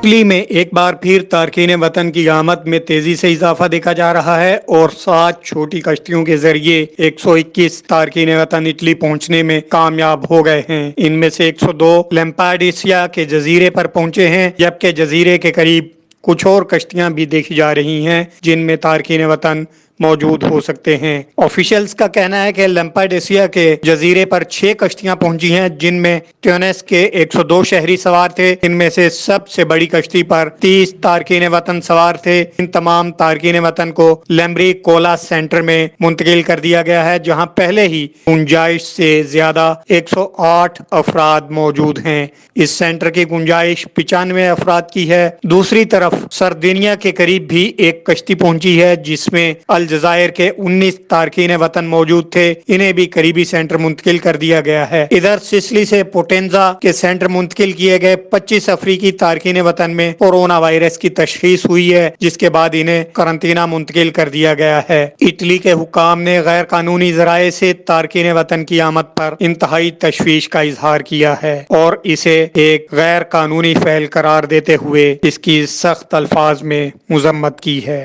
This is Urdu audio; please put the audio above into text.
اٹلی میں ایک بار پھر تارکین وطن کی آمد میں تیزی سے اضافہ دیکھا جا رہا ہے اور 7 چھوٹی کشتیوں کے ذریعے 121 تارکین وطن اٹلی پہنچنے میں کامیاب ہو گئے ہیں۔ ان میں سے 102 لیمپیڈوسا کے جزیرے پر پہنچے ہیں، جبکہ جزیرے کے قریب کچھ اور کشتیاں بھی دیکھی جا رہی ہیں جن میں تارکین وطن موجود ہو سکتے ہیں۔ آفیشلز کا کہنا ہے کہ لیمپیڈوسا کے جزیرے پر 6 کشتیاں پہنچی ہیں جن میں ٹیونس کے 102 شہری سوار تھے۔ ان میں سے سب سے بڑی کشتی پر 30 تارکین وطن سوار تھے۔ ان تمام تارکین وطن کو لیمبری کولا سینٹر میں منتقل کر دیا گیا ہے، جہاں پہلے ہی گنجائش سے زیادہ 108 افراد موجود ہیں۔ اس سینٹر کی گنجائش 95 افراد کی ہے۔ دوسری طرف سردینیا کے قریب بھی ایک کشتی پہنچی ہے جس میں الجزائر کے 19 تارکین وطن موجود تھے۔ انہیں بھی قریبی سینٹر منتقل کر دیا گیا ہے۔ ادھر سسلی سے پوٹینزا کے سینٹر منتقل کیے گئے 25 افریقی تارکین وطن میں کورونا وائرس کی تشخیص ہوئی ہے، جس کے بعد انہیں قرنطینہ منتقل کر دیا گیا ہے۔ اٹلی کے حکام نے غیر قانونی ذرائع سے تارکین وطن کی آمد پر انتہائی تشویش کا اظہار کیا ہے اور اسے ایک غیر قانونی فعل قرار دیتے ہوئے اس کی سخت الفاظ میں مذمت کی ہے۔